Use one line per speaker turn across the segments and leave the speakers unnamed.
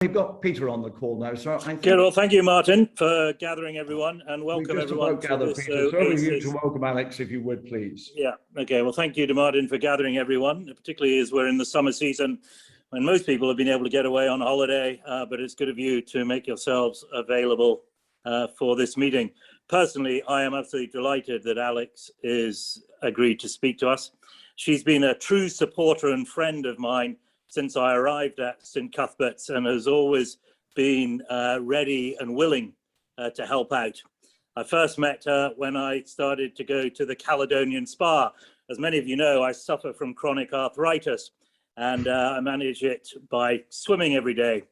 We've got Peter on the call now, so I think...
Good. Well, thank you, Martin, for gathering everyone, and welcome everyone
to this. Peter, so over you to welcome Alex, if you would, please.
Yeah. Okay. Well, thank you to Martin for gathering everyone, particularly as we're in the summer season when most people have been able to get away on holiday, but it's good of you to make yourselves available for this meeting. Personally, I am absolutely delighted that Alex is agreed to speak to us. She's been a true supporter and friend of mine since I arrived at St Cuthbert's, and has always been ready and willing to help out. I first met her when I started to go to the Caledonian Spa. As many of you know, I suffer from chronic arthritis, and I manage it by swimming every day.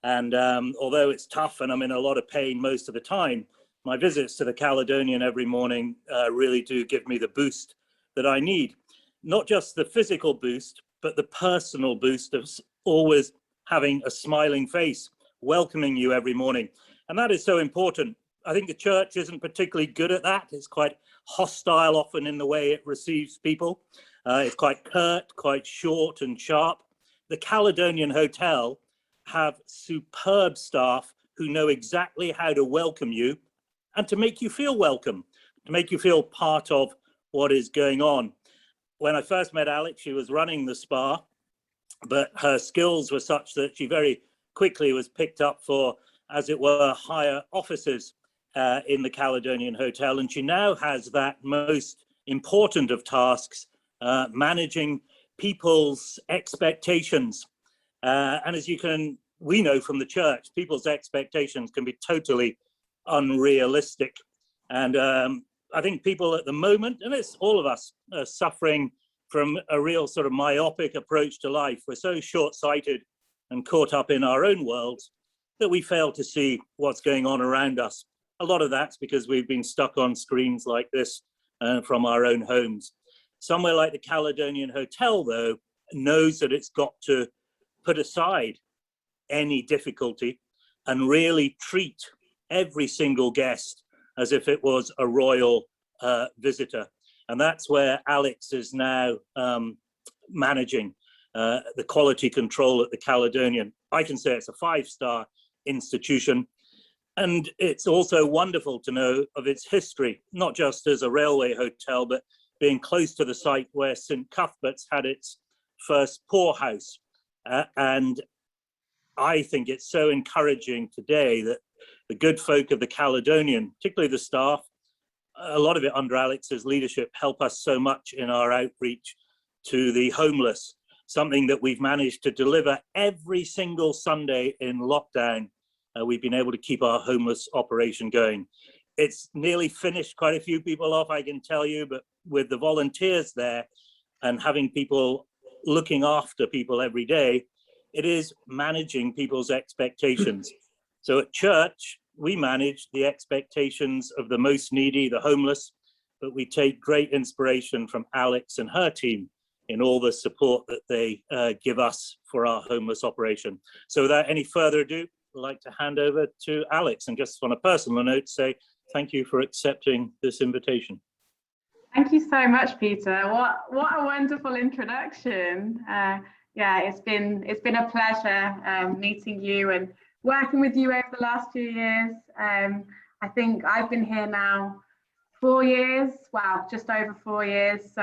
And although it's tough and I'm in a lot of pain most of the time, my visits to the Caledonian every morning really do give me the boost that I need. Not just the physical boost, but the personal boost of always having a smiling face, welcoming you every morning. And that is so important. I think the church isn't particularly good at that. It's quite hostile often in the way it receives people. It's quite curt, quite short and sharp. The Caledonian Hotel have superb staff who know exactly how to welcome you and to make you feel welcome, to make you feel part of what is going on. When I first met Alex, she was running the spa, but her skills were such that she very quickly was picked up for, as it were, higher offices in the Caledonian Hotel. And she now has that most important of tasks, managing people's expectations. And as we know from the church, people's expectations can be totally unrealistic. And I think people at the moment, and it's all of us, are suffering from a real sort of myopic approach to life. We're so short-sighted and caught up in our own worlds that we fail to see what's going on around us. A lot of that's because we've been stuck on screens like this from our own homes. Somewhere like the Caledonian Hotel, though, knows that it's got to put aside any difficulty and really treat every single guest as if it was a royal visitor. And that's where Alex is now managing the quality control at the Caledonian. I can say it's a 5-star institution. And it's also wonderful to know of its history, not just as a railway hotel, but being close to the site where St Cuthbert's had its first poorhouse. And I think it's so encouraging today that the good folk of the Caledonian, particularly the staff, a lot of it under Alex's leadership, help us so much in our outreach to the homeless, something that we've managed to deliver every single Sunday in lockdown. We've been able to keep our homeless operation going. It's nearly finished, quite a few people off, I can tell you, but with the volunteers there and having people looking after people every day, it is managing people's expectations. So at church, we manage the expectations of the most needy, the homeless, but we take great inspiration from Alex and her team in all the support that they give us for our homeless operation. So without any further ado, I'd like to hand over to Alex, and just on a personal note, say thank you for accepting this invitation.
Thank you so much, Peter. What a wonderful introduction. Yeah, it's been a pleasure meeting you and working with you over the last few years. I think I've been here now 4 years, wow, just over 4 years. So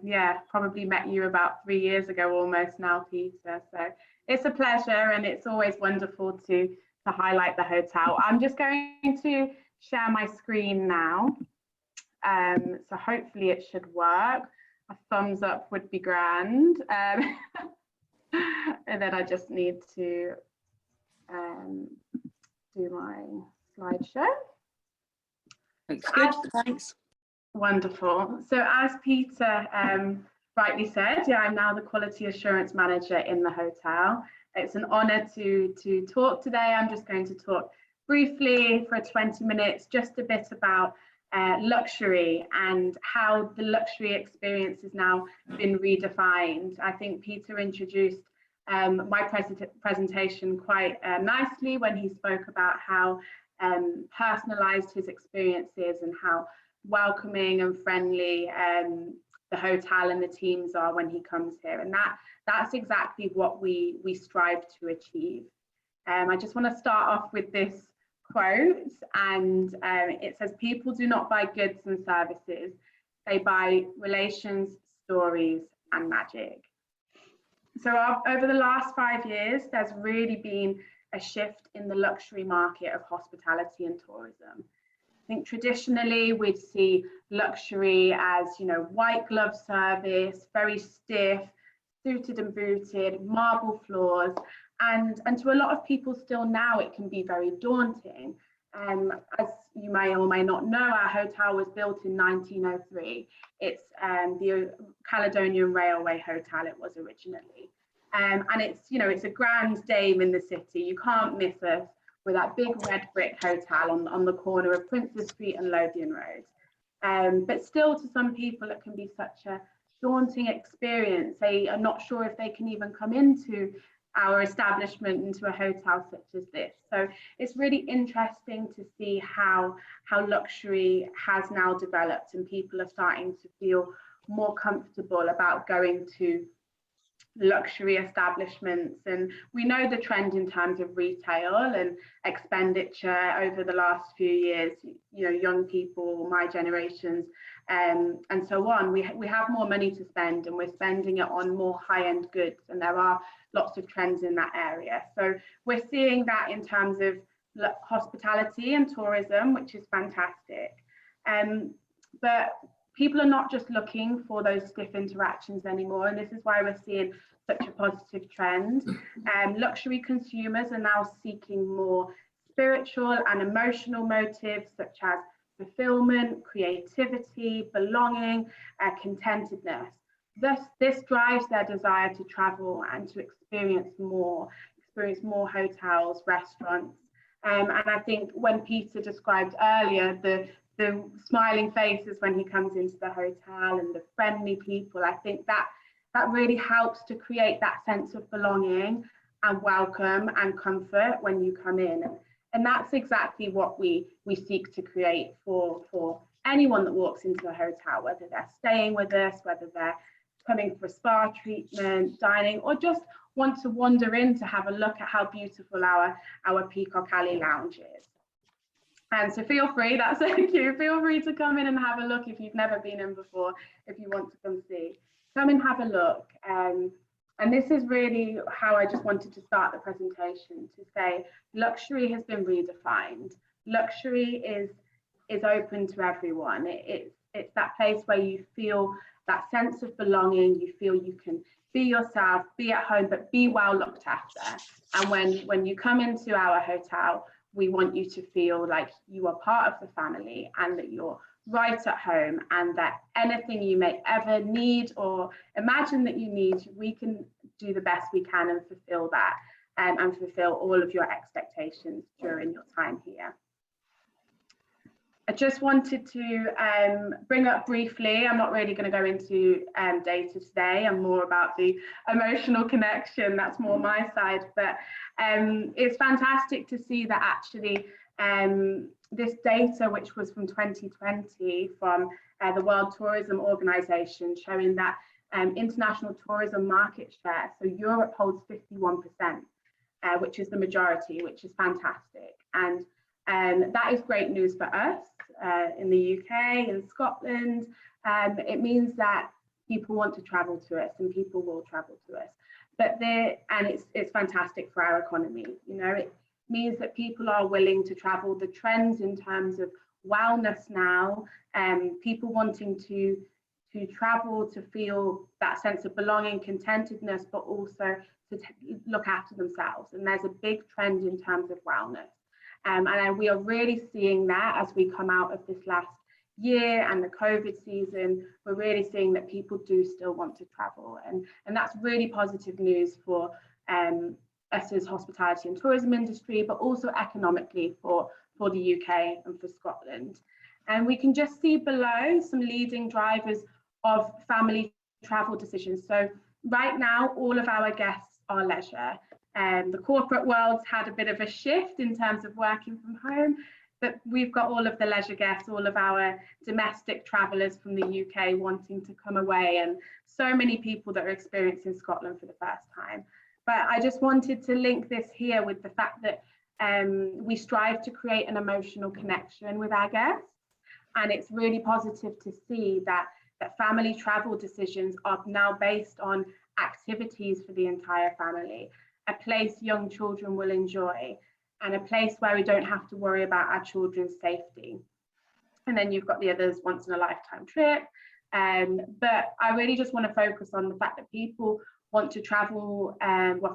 yeah, probably met you about 3 years ago almost now, Peter. So it's a pleasure, and it's always wonderful to highlight the hotel. I'm just going to share my screen now. So hopefully it should work. A thumbs up would be grand. And then I just need to do my slideshow.
Looks good, thanks.
Wonderful. So as Peter rightly said, yeah, I'm now the Quality Assurance Manager in the hotel. It's an honor to talk today. I'm just going to talk briefly for 20 minutes, just a bit about luxury and how the luxury experience has now been redefined. I think Peter introduced my presentation quite nicely when he spoke about how personalized his experiences and how welcoming and friendly the hotel and the teams are when he comes here, and that's exactly what we strive to achieve. I just want to start off with this quote, and it says, "People do not buy goods and services, they buy relations, stories, and magic." So over the last 5 years, there's really been a shift in the luxury market of hospitality and tourism. I think traditionally we'd see luxury as, white glove service, very stiff, suited and booted, marble floors, and to a lot of people still now it can be very daunting. As you may or may not know, our hotel was built in 1903. It's the Caledonian Railway Hotel, it was originally. And it's a grand dame in the city. You can't miss us with that big red brick hotel on the corner of Princes Street and Lothian Road. But still, to some people, it can be such a daunting experience. They are not sure if they can even come into our establishment, into a hotel such as this. So it's really interesting to see how luxury has now developed, and people are starting to feel more comfortable about going to luxury establishments. And we know the trend in terms of retail and expenditure over the last few years, young people, my generations, and so on, we have more money to spend, and we're spending it on more high-end goods, and there are lots of trends in that area. So we're seeing that in terms of hospitality and tourism, which is fantastic. But people are not just looking for those stiff interactions anymore, and this is why we're seeing such a positive trend. Luxury consumers are now seeking more spiritual and emotional motives, such as fulfillment, creativity, belonging, contentedness. This drives their desire to travel and to experience more hotels, restaurants. And I think when Peter described earlier the smiling faces when he comes into the hotel and the friendly people, I think that really helps to create that sense of belonging and welcome and comfort when you come in. And that's exactly what we seek to create for anyone that walks into a hotel, whether they're staying with us, whether they're coming for a spa treatment, dining, or just want to wander in to have a look at how beautiful our Peacock Alley lounge is. And so feel free, that's thank you, feel free to come in and have a look if you've never been in before, if you want to come see. Come and have a look. And this is really how I just wanted to start the presentation, to say luxury has been redefined. Luxury is open to everyone. It's that place where you feel that sense of belonging, you feel you can be yourself, be at home, but be well looked after. And when you come into our hotel, we want you to feel like you are part of the family and that you're right at home, and that anything you may ever need or imagine that you need, we can do the best we can and fulfill that, and fulfill all of your expectations during your time here. I just wanted to bring up briefly, I'm not really going to go into data today, and more about the emotional connection, that's more my side, but it's fantastic to see that actually this data, which was from 2020 from the World Tourism Organization, showing that international tourism market share, so Europe holds 51%, which is the majority, which is fantastic. And that is great news for us in the UK, in Scotland. It means that people want to travel to us, and people will travel to us. But it's fantastic for our economy. It means that people are willing to travel. The trends in terms of wellness now, people wanting to travel to feel that sense of belonging, contentedness, but also to look after themselves. And there's a big trend in terms of wellness. And we are really seeing that as we come out of this last year and the COVID season. We're really seeing that people do still want to travel, and that's really positive news for us as hospitality and tourism industry, but also economically for the UK and for Scotland. And we can just see below some leading drivers of family travel decisions. So right now, all of our guests are leisure. The corporate world's had a bit of a shift in terms of working from home, but we've got all of the leisure guests, all of our domestic travellers from the UK wanting to come away, and so many people that are experiencing Scotland for the first time. But I just wanted to link this here with the fact that we strive to create an emotional connection with our guests. And it's really positive to see that family travel decisions are now based on activities for the entire family, a place young children will enjoy, and a place where we don't have to worry about our children's safety. And then you've got the others, once in a lifetime trip. But I really just want to focus on the fact that people want to travel,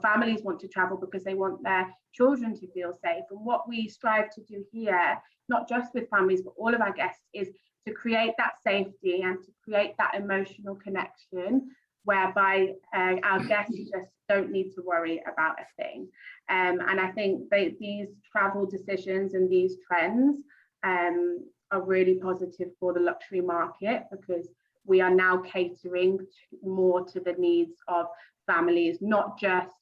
families want to travel because they want their children to feel safe. And what we strive to do here, not just with families, but all of our guests, is to create that safety and to create that emotional connection whereby our guests just don't need to worry about a thing. And I think these travel decisions and these trends are really positive for the luxury market, because we are now catering more to the needs of families, not just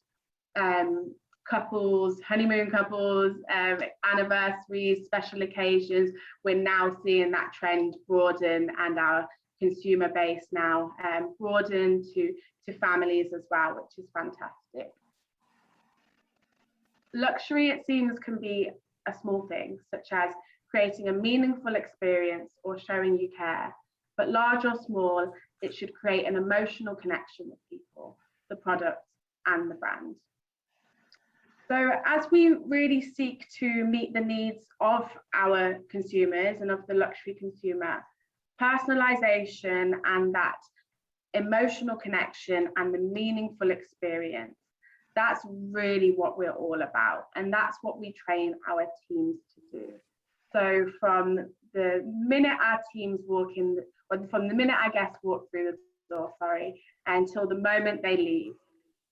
couples, honeymoon couples, anniversaries, special occasions. We're now seeing that trend broaden, and our consumer base now broaden to families as well, which is fantastic. Luxury, it seems, can be a small thing, such as creating a meaningful experience or showing you care. But large or small, it should create an emotional connection with people, the product and the brand. So as we really seek to meet the needs of our consumers and of the luxury consumer, personalization and that emotional connection and the meaningful experience, that's really what we're all about. And that's what we train our teams to do. So from the minute our teams walk in, or from the minute our guests walk through the door, until the moment they leave,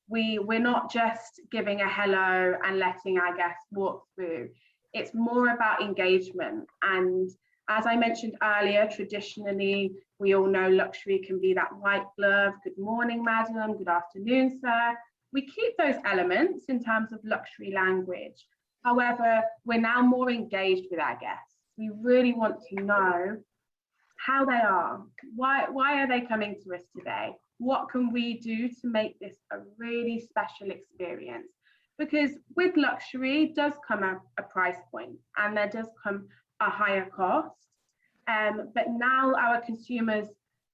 we're not just giving a hello and letting our guests walk through. It's more about engagement. And as I mentioned earlier, traditionally, we all know luxury can be that white glove, good morning, madam, good afternoon, sir. We keep those elements in terms of luxury language. However, we're now more engaged with our guests. We really want to know how they are. Why are they coming to us today? What can we do to make this a really special experience? Because with luxury does come a price point, and there does come a higher cost. But now our consumers,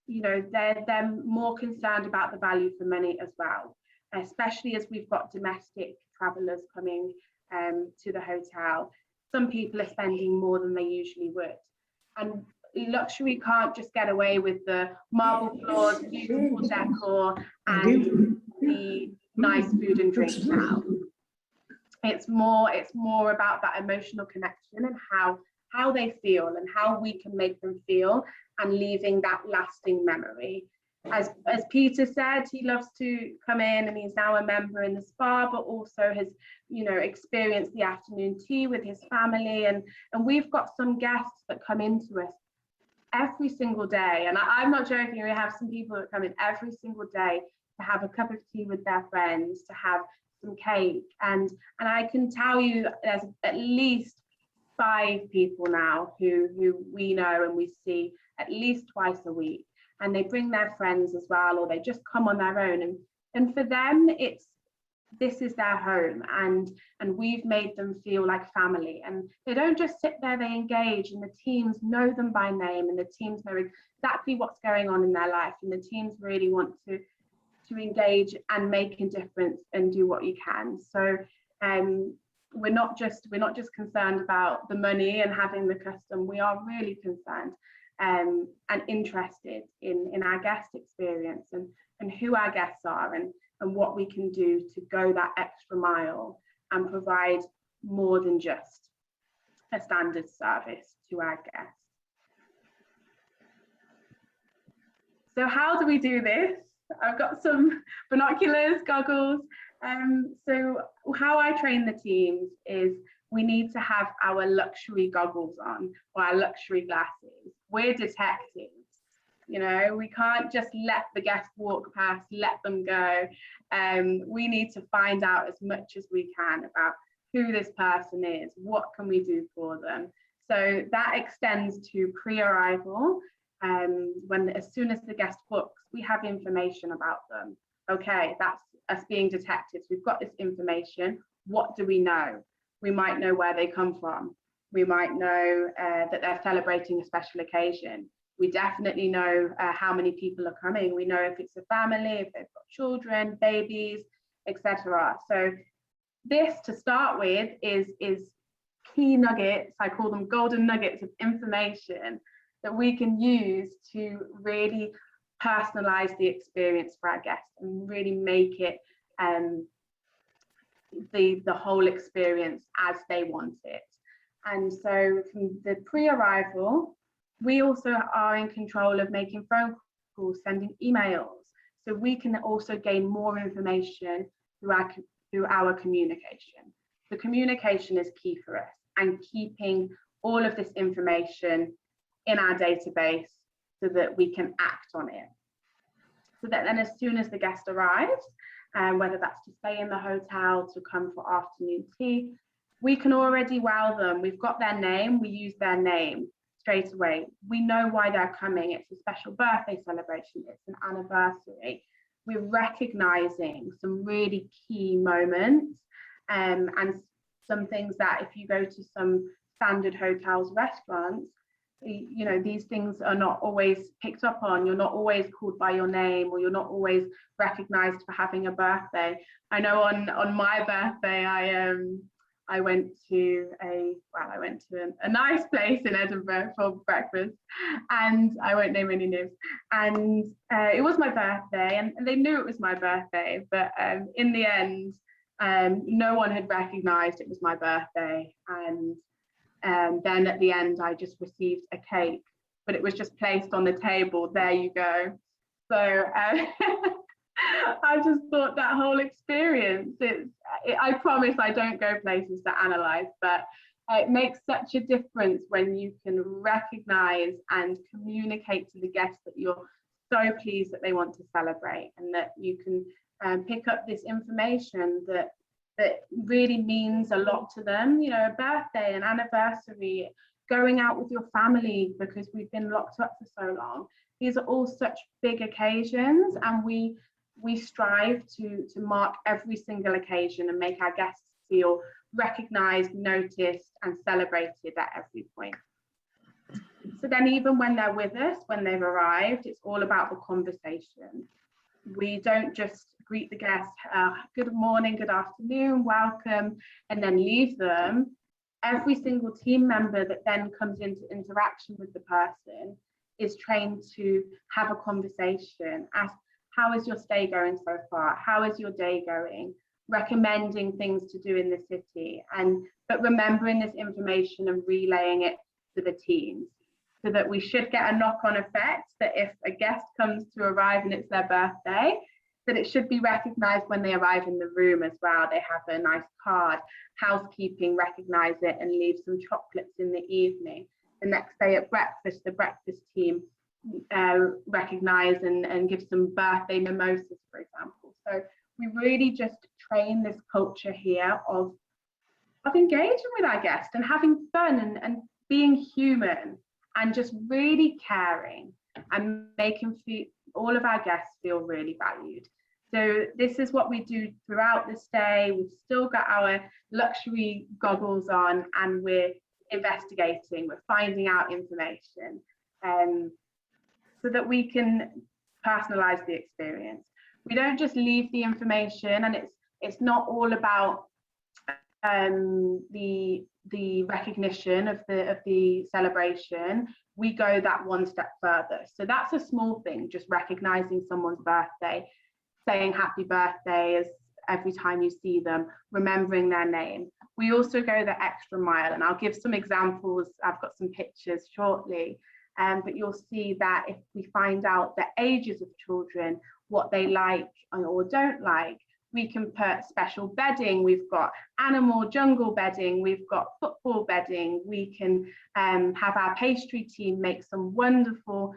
they're more concerned about the value for money as well, especially as we've got domestic travelers coming to the hotel. Some people are spending more than they usually would. And luxury can't just get away with the marble floors, beautiful decor, and the nice food and drink now. It's more about that emotional connection and how they feel and how we can make them feel, and leaving that lasting memory. As Peter said, he loves to come in, and he's now a member in the spa, but also has, experienced the afternoon tea with his family. And we've got some guests that come into us every single day. And I'm not joking, we have some people that come in every single day to have a cup of tea with their friends, to have some cake. And I can tell you there's at least 5 people now who we know and we see at least twice a week. And they bring their friends as well, or they just come on their own. And for them, this is their home, and we've made them feel like family. And they don't just sit there, they engage, and the teams know them by name, and the teams know exactly what's going on in their life, and the teams really want to engage and make a difference and do what you can. So we're not just concerned about the money and having the custom. We are really concerned and interested in our guest experience and who our guests are, and what we can do to go that extra mile and provide more than just a standard service to our guests. So how do we do this? I've got some binoculars, goggles. So how I train the teams is we need to have our luxury goggles on, or our luxury glasses. We're detectives. We can't just let the guests walk past, let them go. We need to find out as much as we can about who this person is, what can we do for them. So that extends to pre-arrival. As soon as the guest books, we have information about them. Okay, that's us being detectives, we've got this information. What do we know? We might know where they come from. We might know that they're celebrating a special occasion. We definitely know how many people are coming. We know if it's a family, if they've got children, babies, etc. So this, to start with, is key nuggets. I call them golden nuggets of information that we can use to really personalize the experience for our guests and really make it the whole experience as they want it. And so from the pre-arrival, we also are in control of making phone calls, sending emails, so we can also gain more information through our communication. The communication is key for us, and keeping all of this information in our database so that we can act on it. So that then as soon as the guest arrives, whether that's to stay in the hotel, to come for afternoon tea, we can already wow them. We've got their name, we use their name straight away. We know why they're coming. It's a special birthday celebration, it's an anniversary. We're recognizing some really key moments and some things that if you go to some standard hotels, restaurants, you know, these things are not always picked up on. You're not always called by your name, or you're not always recognized for having a birthday. I know on my birthday, I went to a nice place in Edinburgh for breakfast, and I won't name any names. And it was my birthday, and they knew it was my birthday, but in the end, no one had recognized it was my birthday. And then at the end, I just received a cake, but it was just placed on the table. There you go. So I just thought that whole experience, I promise I don't go places to analyze, but it makes such a difference when you can recognize and communicate to the guests that you're so pleased that they want to celebrate, and that you can pick up this information that really means a lot to them. You know, a birthday, an anniversary, going out with your family because we've been locked up for so long. These are all such big occasions, and we strive to mark every single occasion and make our guests feel recognized, noticed, and celebrated at every point. So then even when they're with us, when they've arrived, it's all about the conversation. We don't just greet the guest, good morning, good afternoon, welcome, and then leave them. Every single team member that then comes into interaction with the person is trained to have a conversation, ask, how is your stay going so far? How is your day going? Recommending things to do in the city, but remembering this information and relaying it to the teams, so that we should get a knock-on effect, that if a guest comes to arrive and it's their birthday, that it should be recognized when they arrive in the room as well. They have a nice card, housekeeping recognize it and leave some chocolates in the evening. The next day at breakfast, the breakfast team recognize and give some birthday mimosas, for example. So we really just train this culture here of engaging with our guests and having fun and being human, and just really caring and making all of our guests feel really valued. So this is what we do throughout the stay. We've still got our luxury goggles on, and we're investigating, we're finding out information, so that we can personalize the experience. We don't just leave the information, and it's not all about the recognition of the celebration. We go that one step further. So that's a small thing, just recognizing someone's birthday, saying happy birthday as every time you see them, remembering their name. We also go the extra mile, and I'll give some examples. I've got some pictures shortly, but you'll see that if we find out the ages of children, what they like or don't like, we can put special bedding. We've got animal jungle bedding, we've got football bedding. We can have our pastry team make some wonderful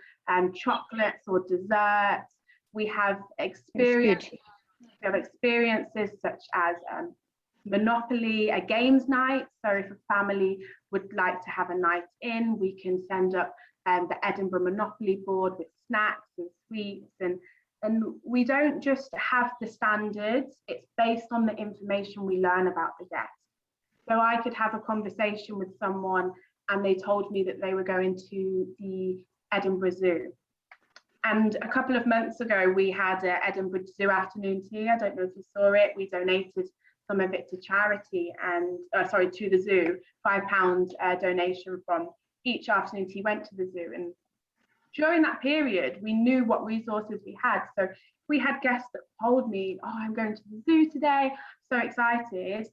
chocolates or desserts. We have experiences such as Monopoly, a games night. So if a family would like to have a night in, we can send up the Edinburgh Monopoly board with snacks and sweets, and And we don't just have the standards, it's based on the information we learn about the guest. So I could have a conversation with someone and they told me that they were going to the Edinburgh Zoo. And a couple of months ago, we had an Edinburgh Zoo afternoon tea. I don't know if you saw it. We donated some of it to charity and, to the zoo, £5 donation from each afternoon tea went to the zoo. And during that period, we knew what resources we had. So we had guests that told me, oh, I'm going to the zoo today, so excited.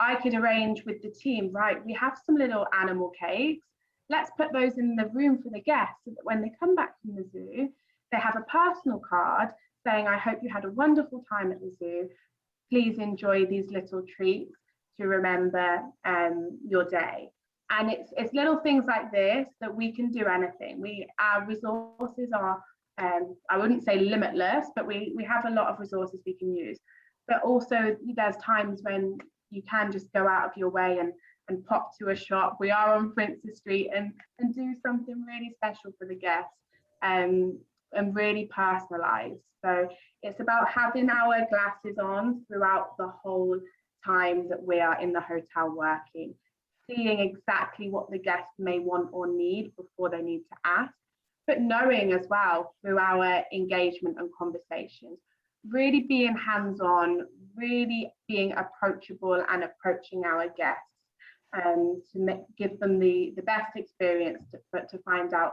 I could arrange with the team, right, we have some little animal cakes. Let's put those in the room for the guests so that when they come back from the zoo, they have a personal card saying, I hope you had a wonderful time at the zoo. Please enjoy these little treats to remember your day. And it's little things like this that we can do anything. Our resources are, I wouldn't say limitless, but we have a lot of resources we can use. But also there's times when you can just go out of your way and pop to a shop. We are on Princes Street and do something really special for the guests and really personalized. So it's about having our glasses on throughout the whole time that we are in the hotel working, seeing exactly what the guests may want or need before they need to ask, but knowing as well through our engagement and conversations, really being hands-on, really being approachable and approaching our guests to give them the best experience, but to find out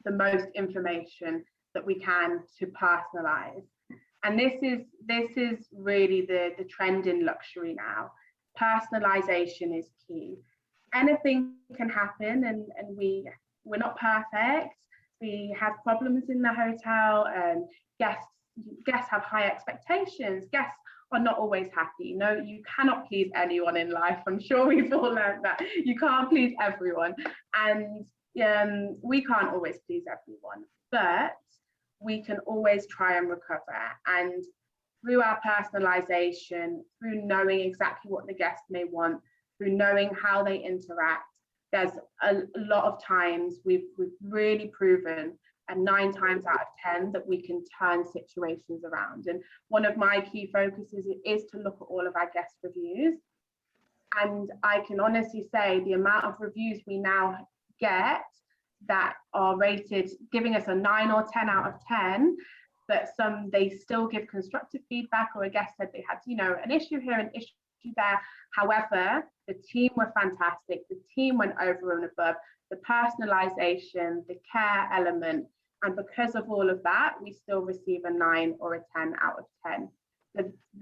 the most information that we can to personalize. And this is really the trend in luxury now. Personalization is key. Anything can happen, and we're not perfect. We have problems in the hotel, and guests have high expectations. Guests are not always happy. No, you cannot please anyone in life. I'm sure we've all learned that. You can't please everyone, and we can't always please everyone, but we can always try and recover. And through our personalization, through knowing exactly what the guest may want, through knowing how they interact, there's a lot of times we've really proven, and 9 times out of 10, that we can turn situations around. And one of my key focuses is to look at all of our guest reviews. And I can honestly say the amount of reviews we now get that are rated, giving us a 9 or 10 out of 10, but they still give constructive feedback, or a guest said they had, an issue here, an issue there. However, the team were fantastic. The team went over and above. The personalization, the care element, and because of all of that, we still receive a 9 or a 10 out of 10.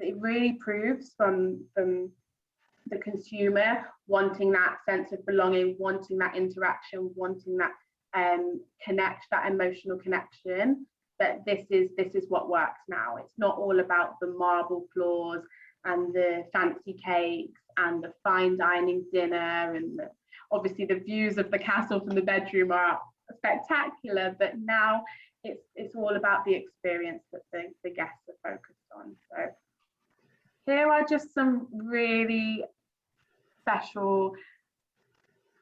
It really proves from the consumer wanting that sense of belonging, wanting that interaction, wanting that that emotional connection, that this is what works now. It's not all about the marble floors and the fancy cakes and the fine dining dinner, and obviously the views of the castle from the bedroom are spectacular, but now it's all about the experience that the guests are focused on. So here are just some really special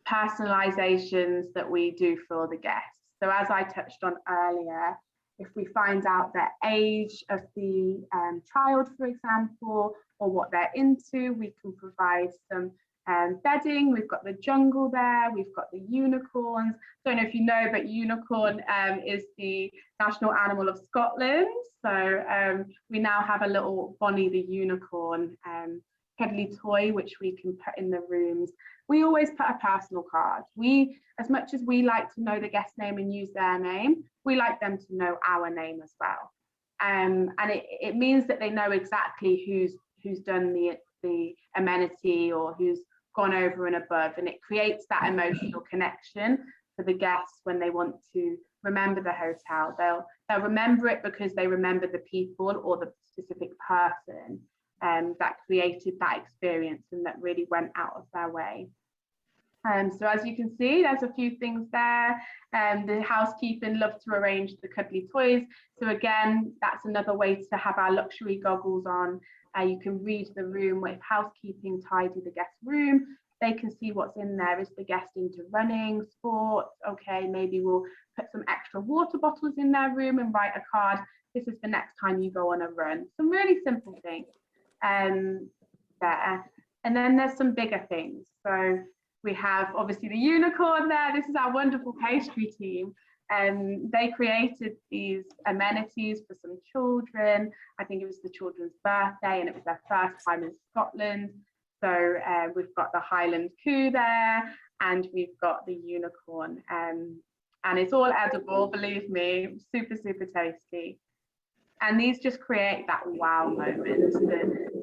personalizations that we do for the guests. So as I touched on earlier, if we find out the age of the child, for example, or what they're into, we can provide some bedding. We've got the jungle there, we've got the unicorns. Don't know if you know, but unicorn is the national animal of Scotland. So we now have a little Bonnie the unicorn cuddly toy, which we can put in the rooms. We always put a personal card. As much as we like to know the guest name and use their name, we like them to know our name as well. And it means that they know exactly who's done the amenity or who's gone over and above, and it creates that emotional connection for the guests when they want to remember the hotel. They'll remember it because they remember the people or the specific person that created that experience and that really went out of their way. So as you can see, there's a few things there. The housekeeping love to arrange the cuddly toys. So again, that's another way to have our luxury goggles on. You can read the room with housekeeping, tidy the guest room. they can see what's in there. Is the guest into running, sports? Okay, maybe we'll put some extra water bottles in their room and write a card. This is the next time you go on a run. Some really simple things there. And then there's some bigger things. So we have obviously the unicorn there. This is our wonderful pastry team. They created these amenities for some children. I think it was the children's birthday and it was their first time in Scotland. So we've got the Highland Coo there and we've got the unicorn. And it's all edible, believe me, super, super tasty. And these just create that wow moment,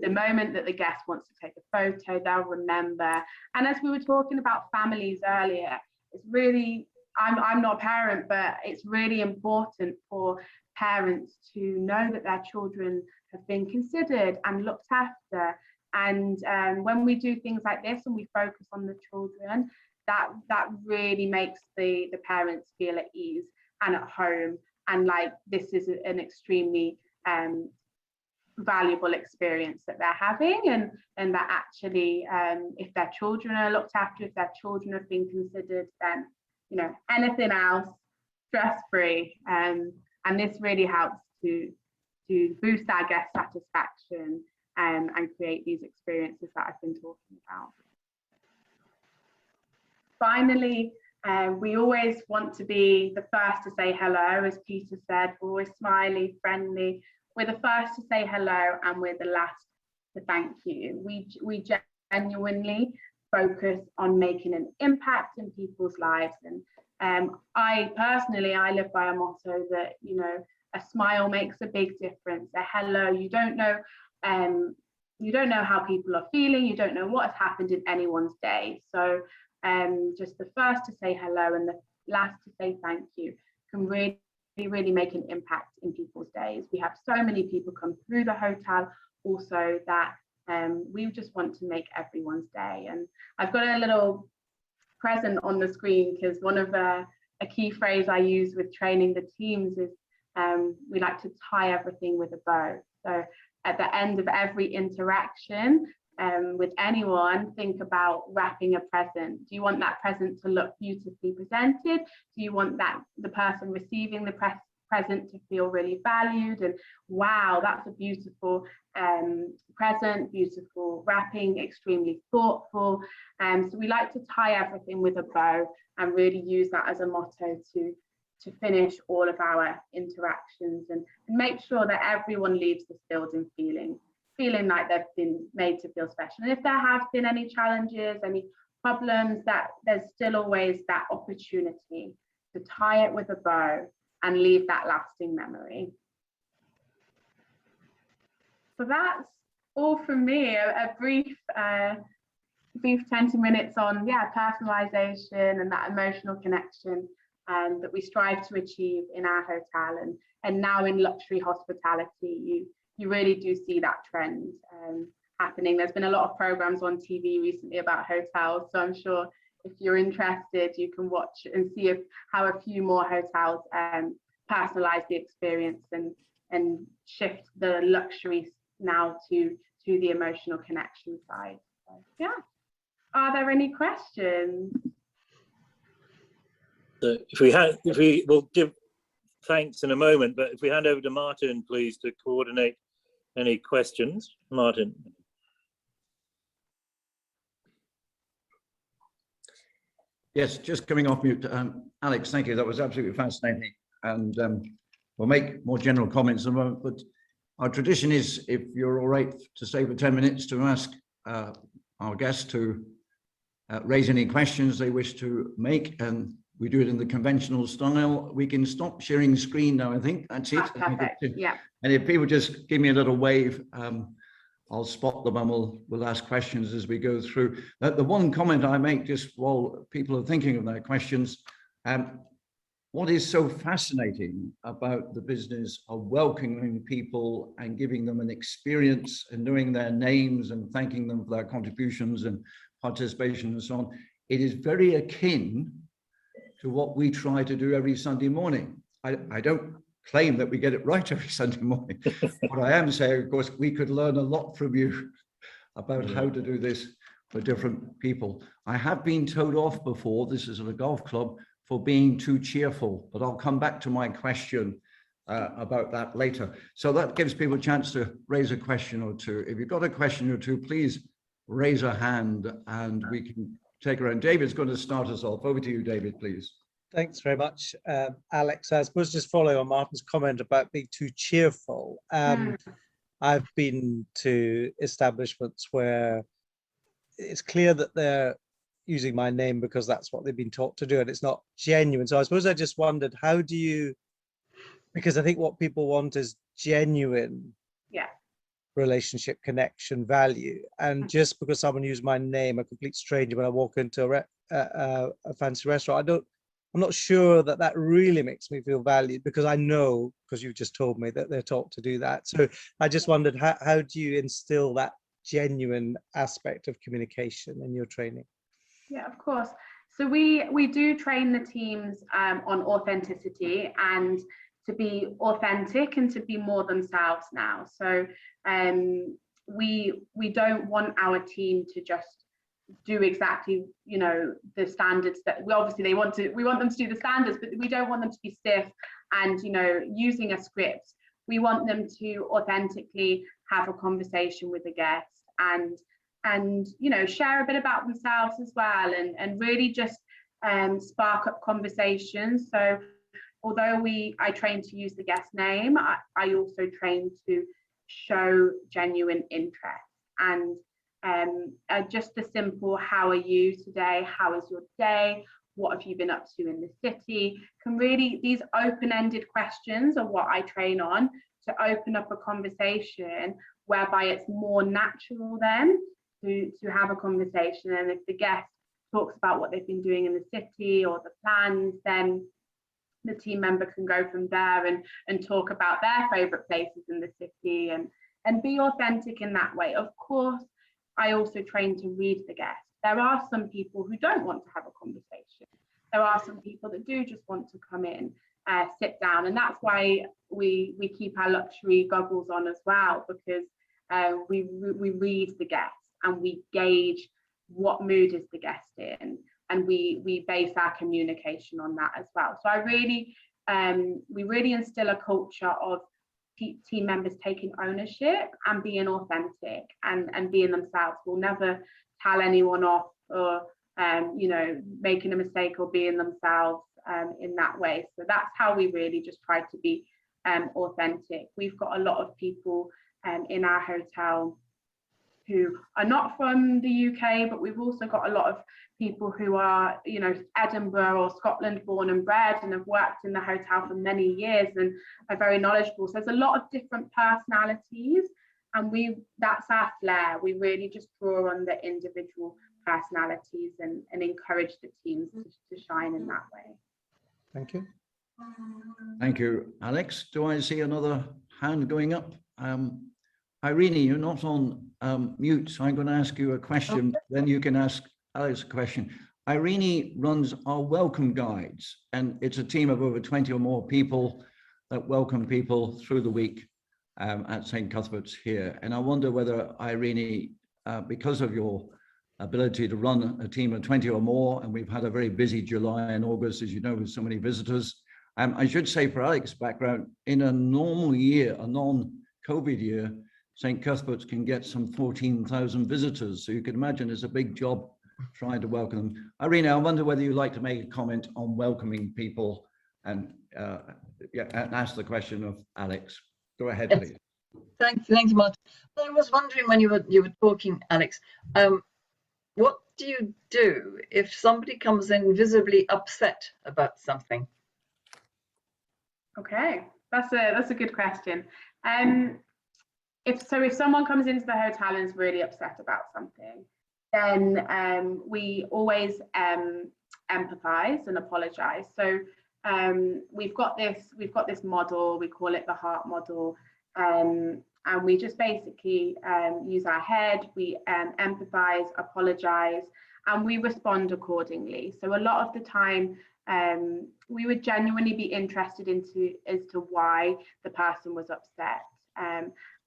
the moment that the guest wants to take a photo, they'll remember. And as we were talking about families earlier, it's really, I'm not a parent, but it's really important for parents to know that their children have been considered and looked after. And when we do things like this and we focus on the children, that really makes the parents feel at ease and at home. And like this is an extremely valuable experience that they're having, and that actually if their children are looked after, if their children have been considered, then you know anything else stress-free, and this really helps to boost our guest satisfaction and create these experiences that I've been talking about. Finally, we always want to be the first to say hello, as Peter said. We're always smiley, friendly. We're the first to say hello and we're the last to thank you. We genuinely focus on making an impact in people's lives. And I personally live by a motto that, you know, a smile makes a big difference. A hello, you don't know how people are feeling. You don't know what has happened in anyone's day. So just the first to say hello and the last to say thank you can really make an impact in people's days. We have so many people come through the hotel also that we just want to make everyone's day. And I've got a little present on the screen because one of a key phrase I use with training the teams is we like to tie everything with a bow. So at the end of every interaction with anyone, think about wrapping a present. Do you want that present to look beautifully presented? Do you want the person receiving the present to feel really valued and wow, that's a beautiful present, beautiful wrapping, extremely thoughtful. So we like to tie everything with a bow and really use that as a motto to finish all of our interactions and make sure that everyone leaves the building feeling like they've been made to feel special. And if there have been any challenges, any problems, that there's still always that opportunity to tie it with a bow and leave that lasting memory. So that's all from me, a brief 20 minutes on personalization and that emotional connection that we strive to achieve in our hotel, and now in luxury hospitality, you really do see that trend happening. There's been a lot of programs on TV recently about hotels, so I'm sure if you're interested, you can watch and see how a few more hotels personalize the experience and shift the luxury now to the emotional connection side. So, yeah. Are there any questions?
So if we will give thanks in a moment, but if we hand over to Martin, please, to coordinate any questions. Martin.
Yes, just coming off mute. Alex, thank you. That was absolutely fascinating. And we'll make more general comments in a moment, but our tradition is, if you're all right to stay for 10 minutes, to ask our guests to raise any questions they wish to make, and we do it in the conventional style. We can stop sharing screen now, I think. That's it.
That's perfect. Yeah.
And if people just give me a little wave, I'll spot them and we'll ask questions as we go through. The one comment I make, just while people are thinking of their questions, what is so fascinating about the business of welcoming people and giving them an experience and knowing their names and thanking them for their contributions and participation and so on, it is very akin to what we try to do every Sunday morning. I don't claim that we get it right every Sunday morning. What I am saying, of course, we could learn a lot from you about how to do this for different people. I have been told off before, this is at a golf club, for being too cheerful, but I'll come back to my question about that later. So that gives people a chance to raise a question or two. If you've got a question or two, please raise a hand and we can take around. David's going to start us off. Over to you, David, please.
Thanks very much, Alex. I suppose just following on Martin's comment about being too cheerful. I've been to establishments where it's clear that they're using my name because that's what they've been taught to do, and it's not genuine. So I suppose I just wondered, how do you, because I think what people want is genuine relationship, connection, value. And just because someone used my name, a complete stranger, when I walk into a fancy restaurant, I'm not sure that that really makes me feel valued, because I know, because you just told me that they're taught to do that. So I just wondered, how do you instill that genuine aspect of communication in your training?
Yeah, of course. So we do train the teams on authenticity and to be authentic and to be more themselves now. So we don't want our team to just do exactly, you know, the standards that we want them to do the standards, but we don't want them to be stiff and, you know, using a script. We want them to authentically have a conversation with the guest and you know, share a bit about themselves as well, and really just spark up conversations. So although I train to use the guest name, I also train to show genuine interest, and just the simple "how are you today? How is your day? What have you been up to in the city?" can really, these open-ended questions are what I train on, to open up a conversation whereby it's more natural then to have a conversation. And if the guest talks about what they've been doing in the city or the plans, then the team member can go from there and talk about their favorite places in the city and be authentic in that way. Of course, I also train to read the guest. There are some people who don't want to have a conversation. There are some people that do just want to come in, sit down, and that's why we keep our luxury goggles on as well, because we read the guest and we gauge what mood is the guest in, and we base our communication on that as well. So we really instill a culture of team members taking ownership and being authentic and being themselves. We'll never tell anyone off or you know, making a mistake or being themselves in that way. So that's how we really just try to be authentic. We've got a lot of people in our hotel who are not from the UK, but we've also got a lot of people who are, you know, Edinburgh or Scotland born and bred and have worked in the hotel for many years and are very knowledgeable. So there's a lot of different personalities, and that's our flair. We really just draw on the individual personalities and encourage the teams to shine in that way.
Thank you.
Thank you, Alex. Do I see another hand going up? Irene, you're not on mute, so I'm going to ask you a question. Then you can ask Alex a question. Irene runs our welcome guides, and it's a team of over 20 or more people that welcome people through the week at St. Cuthbert's here. And I wonder whether, Irene, because of your ability to run a team of 20 or more, and we've had a very busy July and August, as you know, with so many visitors. I should say, for Alex's background, in a normal year, a non-COVID year, St. Cuthbert's can get some 14,000 visitors. So you can imagine it's a big job trying to welcome them. Irene, I wonder whether you'd like to make a comment on welcoming people and ask the question of Alex. Go ahead,
Yes.
please.
Thank you, Martin. Well, I was wondering when you were talking, Alex, what do you do if somebody comes in visibly upset about something?
Okay, that's a good question. If someone comes into the hotel and is really upset about something, then we always empathize and apologize. So we've got this model, we call it the heart model, and we just basically use our head, we empathize, apologize, and we respond accordingly. So a lot of the time we would genuinely be interested as to why the person was upset.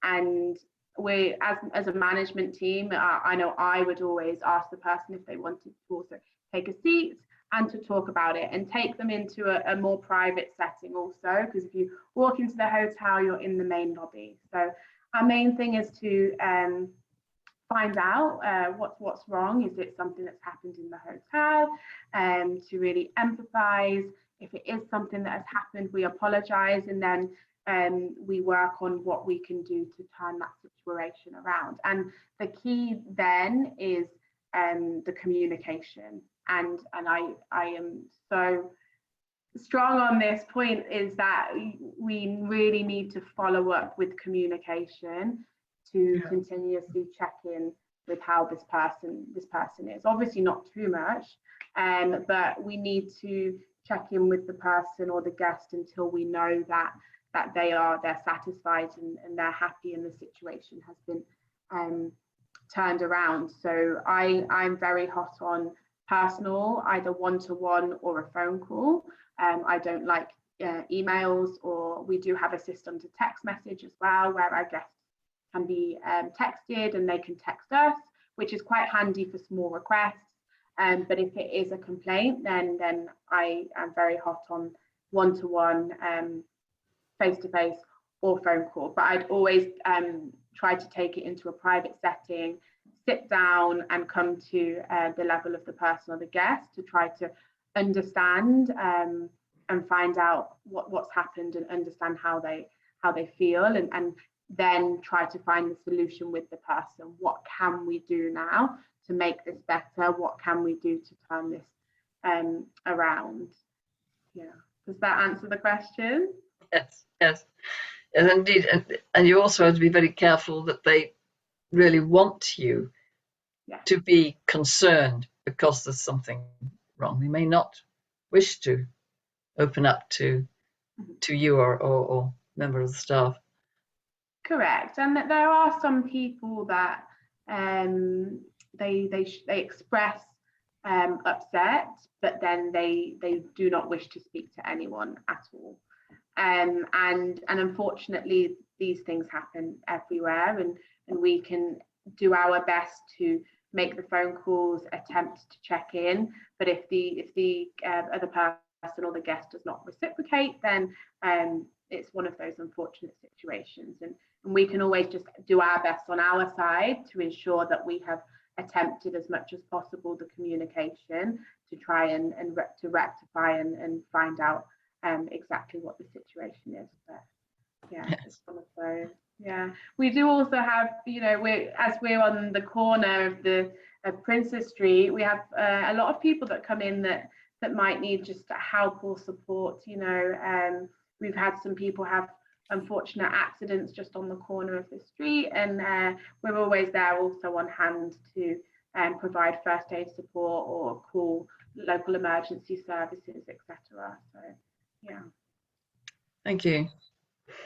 And we, as a management team, I know I would always ask the person if they wanted to also take a seat and to talk about it, and take them into a more private setting also, because if you walk into the hotel, you're in the main lobby. So our main thing is to find out what's wrong. Is it something that's happened in the hotel? To really empathize. If it is something that has happened, we apologize, and then we work on what we can do to turn that situation around. And the key then is the communication. And I am so strong on this point, is that we really need to follow up with communication to continuously check in with how this person is. Obviously not too much, but we need to check in with the person or the guest until we know that they're satisfied and they're happy and the situation has been turned around. So I'm very hot on personal, either one-to-one or a phone call. I don't like emails, or we do have a system to text message as well, where our guests can be texted and they can text us, which is quite handy for small requests. But if it is a complaint, then I am very hot on one-to-one, face-to-face or phone call. But I'd always try to take it into a private setting, sit down and come to the level of the person or the guest to try to understand and find out what's happened and understand how they feel, and then try to find the solution with the person. What can we do now to make this better? What can we do to turn this around? Yeah. Does that answer the question?
Yes, indeed. And you also have to be very careful that they really want you to be concerned because there's something wrong. They may not wish to open up to you or member of the staff.
Correct. And there are some people that they express upset, but then they do not wish to speak to anyone at all. And unfortunately, these things happen everywhere, and we can do our best to make the phone calls, attempt to check in. But if the other person or the guest does not reciprocate, then it's one of those unfortunate situations. And we can always just do our best on our side to ensure that we have attempted as much as possible the communication to try and to rectify and find out exactly what the situation is. But yeah, it's one of those. Yeah, we do also have, we're on the corner of Princess Street, we have a lot of people that come in that might need just help or support. We've had some people have unfortunate accidents just on the corner of the street, and we're always there also on hand to provide first aid support or call local emergency services, etc. So yeah.
Thank you.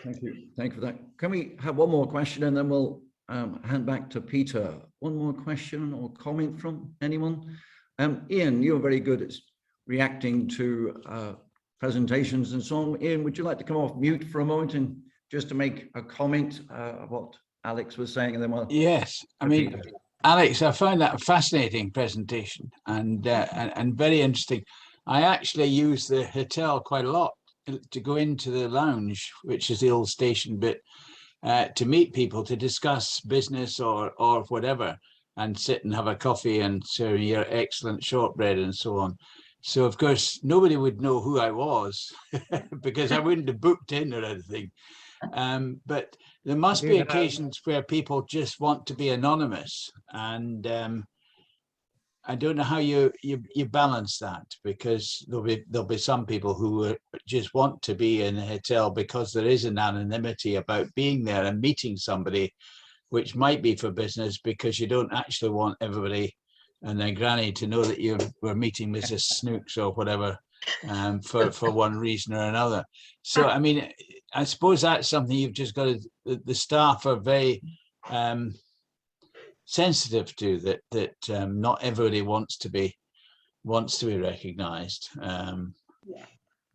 Thank you. Thank you for that. Can we have one more question, and then we'll hand back to Peter? One more question or comment from anyone? Ian, you're very good at reacting to presentations and so on. Ian, would you like to come off mute for a moment and just to make a comment of what Alex was saying, and then we'll...
Yes, I mean, Peter. Alex, I found that a fascinating presentation and very interesting. I actually use the hotel quite a lot to go into the lounge, which is the old station bit, to meet people, to discuss business or whatever, and sit and have a coffee and serve your excellent shortbread and so on. So of course nobody would know who I was because I wouldn't have booked in or anything. But there must be occasions where people just want to be anonymous, and I don't know how you balance that, because there'll be some people who just want to be in a hotel because there is an anonymity about being there and meeting somebody, which might be for business, because you don't actually want everybody and their granny to know that you were meeting Mrs. Snooks or whatever for one reason or another. So I mean, I suppose that's something you've just got to, the staff are very sensitive to, that not everybody wants to be recognized.
Yeah,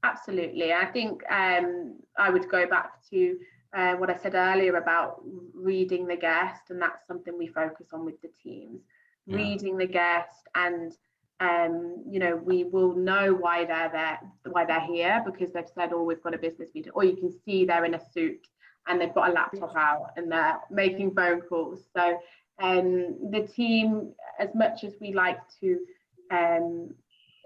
absolutely. I think I would go back to what I said earlier about reading the guest, and that's something we focus on with the teams. Yeah. Reading the guest, and you know, we will know why they're there, why they're here, because they've said, "Oh, we've got a business meeting," or you can see they're in a suit and they've got a laptop out and they're making phone calls. So the team, as much as we like to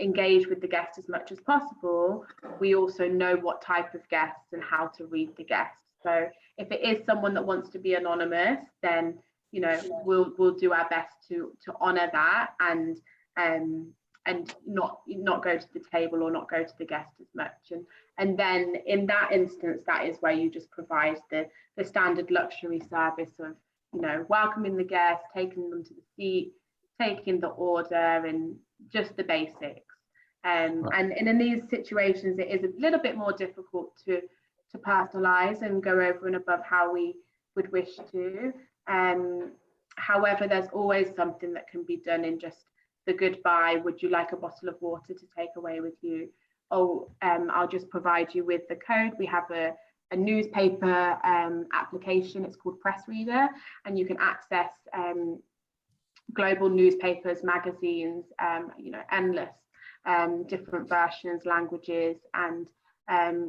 engage with the guest as much as possible, we also know what type of guests and how to read the guest. So if it is someone that wants to be anonymous, then, you know, we'll do our best to honor that and not go to the table or not go to the guest as much. And then in that instance, that is where you just provide the standard luxury service of, you know, welcoming the guest, taking them to the seat, taking the order, and just the basics. And in these situations, it is a little bit more difficult to personalize and go over and above how we would wish to. However, there's always something that can be done in just the goodbye. Would you like a bottle of water to take away with you? Oh, I'll just provide you with the code. We have a newspaper application. It's called Press Reader, and you can access global newspapers, magazines, you know, endless different versions, languages, and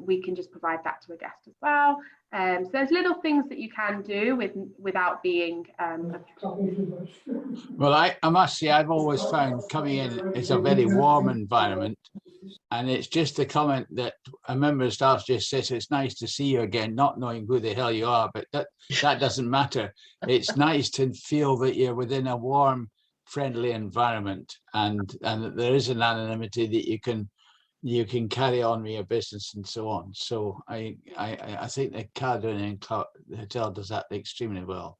we can just provide that to a guest as well. So there's little things that you can do without being
well, I must say, I've always found coming in, it's a very warm environment, and it's just a comment that a member of staff just says, it's nice to see you again, not knowing who the hell you are, but that doesn't matter. It's nice to feel that you're within a warm, friendly environment, and that there is an anonymity that you can carry on with your business and so on. So I think the Caledonian Hotel does that extremely well.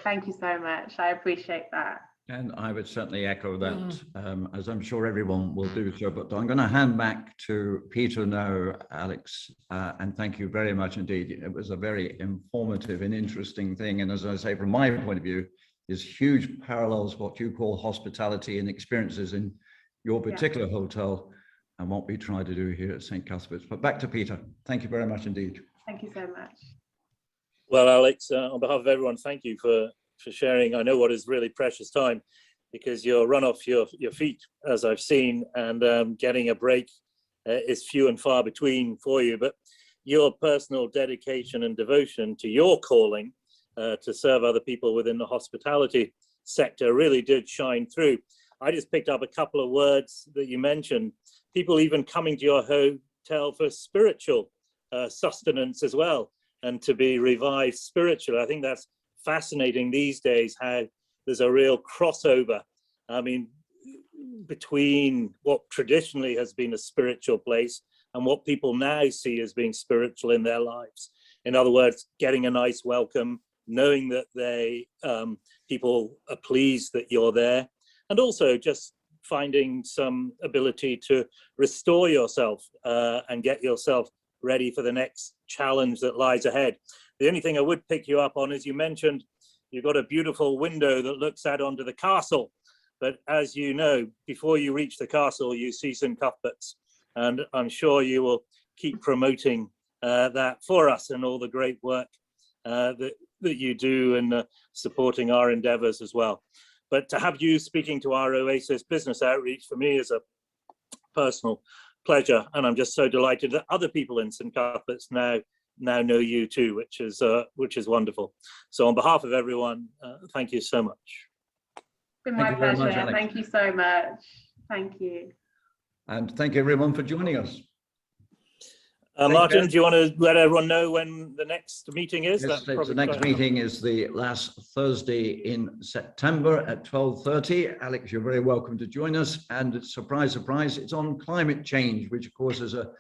Thank you so much. I appreciate that.
And I would certainly echo that, as I'm sure everyone will do so. But I'm going to hand back to Peter now, Alex, and thank you very much indeed. It was a very informative and interesting thing. And as I say, from my point of view, there's huge parallels, what you call hospitality and experiences in your particular hotel, and what we try to do here at St. Cuthbert's. But back to Peter. Thank you very much indeed.
Thank you so much.
Well, Alex, on behalf of everyone, thank you for sharing. I know what is really precious time, because you're run off your feet, as I've seen, and getting a break is few and far between for you. But your personal dedication and devotion to your calling to serve other people within the hospitality sector really did shine through. I just picked up a couple of words that you mentioned. People even coming to your hotel for spiritual sustenance as well, and to be revived spiritually. I think that's fascinating these days, how there's a real crossover, I mean, between what traditionally has been a spiritual place and what people now see as being spiritual in their lives. In other words, getting a nice welcome, knowing that people are pleased that you're there, and also just finding some ability to restore yourself and get yourself ready for the next challenge that lies ahead. The only thing I would pick you up on is you mentioned you've got a beautiful window that looks out onto the castle. But as you know, before you reach the castle, you see St. Cuthbert's. And I'm sure you will keep promoting that for us, and all the great work that you do, and supporting our endeavors as well. But to have you speaking to our Oasis Business Outreach, for me, is a personal pleasure. And I'm just so delighted that other people in St. Cuthbert's now know you too, which is wonderful. So on behalf of everyone, thank you so much.
It's been my pleasure. Thank you so much. Thank you.
And thank you everyone for joining us.
Martin, do you want to let everyone know when the next meeting is?
Yes, the next meeting is the last Thursday in September at 12:30. Alex, you're very welcome to join us. And surprise, surprise, it's on climate change, which of course is a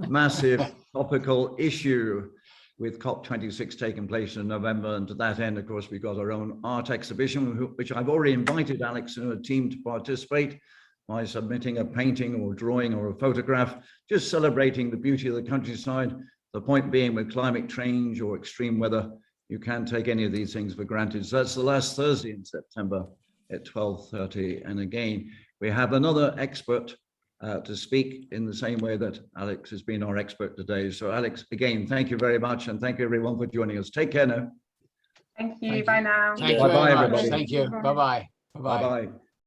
massive topical issue, with COP26 taking place in November. And to that end, of course, we've got our own art exhibition, which I've already invited Alex and her team to participate by submitting a painting or drawing or a photograph, just celebrating the beauty of the countryside. The point being, with climate change or extreme weather, you can't take any of these things for granted. So that's the last Thursday in September at 12:30. And again, we have another expert to speak in the same way that Alex has been our expert today. So Alex, again, thank you very much, and thank you everyone for joining us. Take care now.
Thank you.
Thank
Bye
you.
now.
Thank you
Bye-bye,
very much.
everybody.
Thank you. Bye-bye. Bye-bye.
Bye-bye.